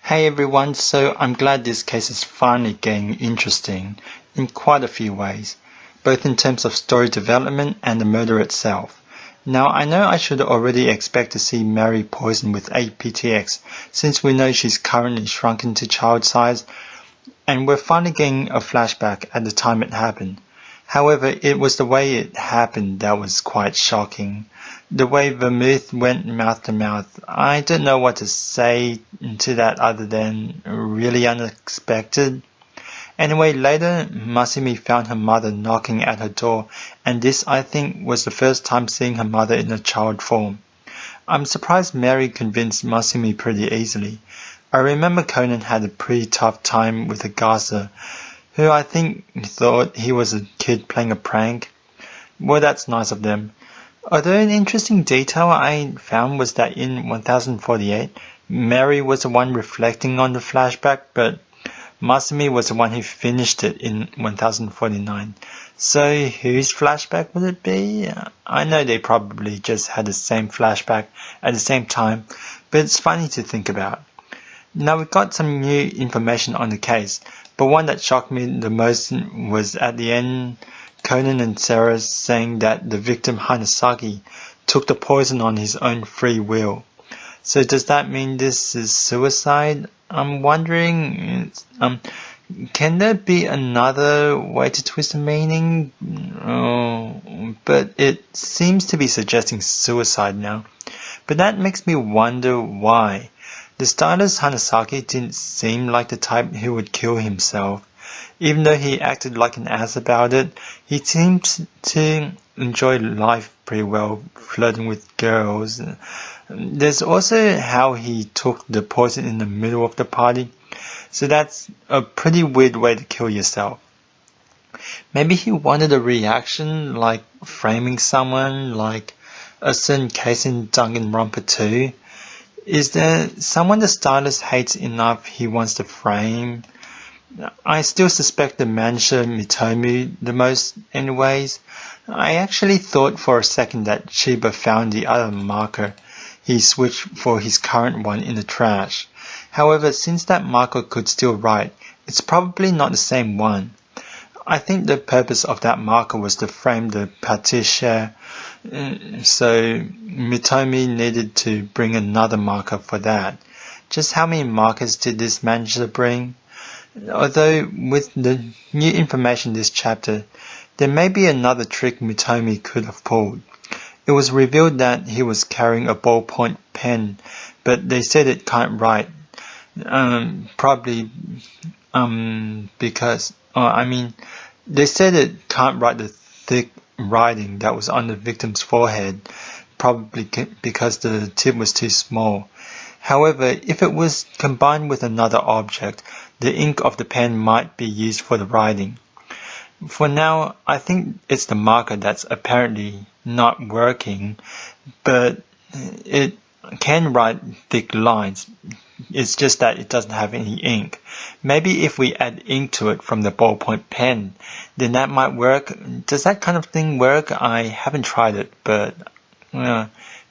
Hey everyone, so I'm glad this case is finally getting interesting in quite a few ways, both in terms of story development and the murder itself. Now I know I should already expect to see Mary poisoned with APTX since we know she's currently shrunken to child size and we're finally getting a flashback at the time it happened. However, it was the way it happened that was quite shocking. The way Vermouth went mouth to mouth, I don't know what to say to that other than really unexpected. Anyway, later, Masumi found her mother knocking at her door, and this, I think, was the first time seeing her mother in a child form. I'm surprised Mary convinced Masumi pretty easily. I remember Conan had a pretty tough time with Agasa, who I think thought he was a kid playing a prank. Well, that's nice of them. Although an interesting detail I found was that in 1048, Mary was the one reflecting on the flashback, but Masumi was the one who finished it in 1049. So whose flashback would it be? I know they probably just had the same flashback at the same time, but it's funny to think about. Now we got some new information on the case, but one that shocked me the most was at the end, Conan and Sarah saying that the victim Hanasaki took the poison on his own free will. So does that mean this is suicide? I'm wondering, can there be another way to twist the meaning? But it seems to be suggesting suicide now. But that makes me wonder why. The stylist Hanasaki didn't seem like the type who would kill himself. Even though he acted like an ass about it, he seems to enjoy life pretty well, flirting with girls. There's also how he took the poison in the middle of the party, so that's a pretty weird way to kill yourself. Maybe he wanted a reaction, like framing someone, like a certain case in Danganronpa 2. Is there someone the stylist hates enough he wants to frame? I still suspect the manager Mitomu the most anyways. I actually thought for a second that Chiba found the other marker he switched for his current one in the trash. However, since that marker could still write, it's probably not the same one. I think the purpose of that marker was to frame the pâtissier, so Mitomu needed to bring another marker for that. Just how many markers did this manager bring? Although with the new information this chapter, there may be another trick Mitomu could have pulled. It was revealed that he was carrying a ballpoint pen, but they said it can't write. Probably because they said it can't write the thick writing that was on the victim's forehead, probably because the tip was too small. However, if it was combined with another object, the ink of the pen might be used for the writing. For now, I think it's the marker that's apparently not working, but it can write thick lines. It's just that it doesn't have any ink. Maybe if we add ink to it from the ballpoint pen, then that might work. Does that kind of thing work? I haven't tried it, but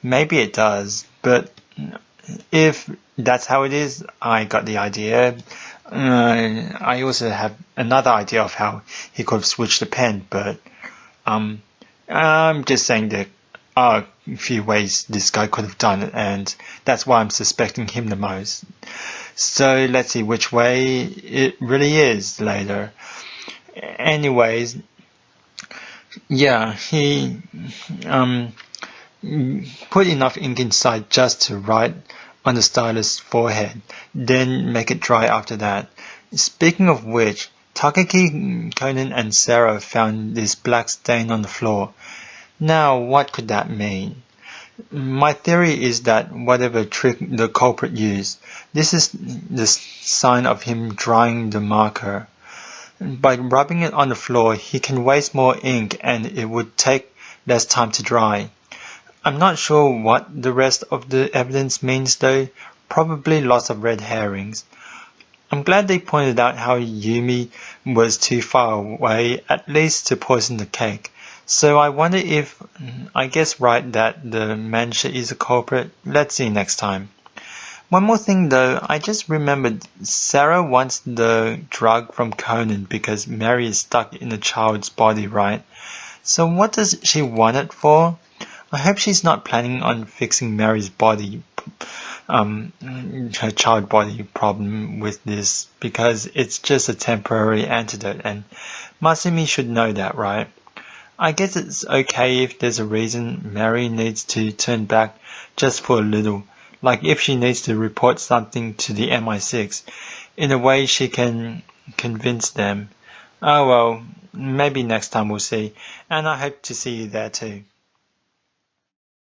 maybe it does. But if that's how it is, I got the idea. I also have another idea of how he could have switched the pen, but I'm just saying there are a few ways this guy could have done it, and that's why I'm suspecting him the most. So let's see which way it really is later. Anyways, yeah, he put enough ink inside just to write on the stylist's forehead, then make it dry after that. Speaking of which, Takaki, Conan and Sarah found this black stain on the floor. Now, what could that mean? My theory is that whatever trick the culprit used, this is the sign of him drying the marker. By rubbing it on the floor, he can waste more ink and it would take less time to dry. I'm not sure what the rest of the evidence means though, probably lots of red herrings. I'm glad they pointed out how Yumi was too far away, at least to poison the cake. So I wonder if I guess right that the manager is a culprit. Let's see next time. One more thing though, I just remembered Sarah wants the drug from Conan because Mary is stuck in a child's body, right? So what does she want it for? I hope she's not planning on fixing Mary's body, her child body problem with this, because it's just a temporary antidote and Masumi should know that, right? I guess it's okay if there's a reason Mary needs to turn back just for a little, like if she needs to report something to the MI6, in a way she can convince them. Oh well, maybe next time we'll see, and I hope to see you there too.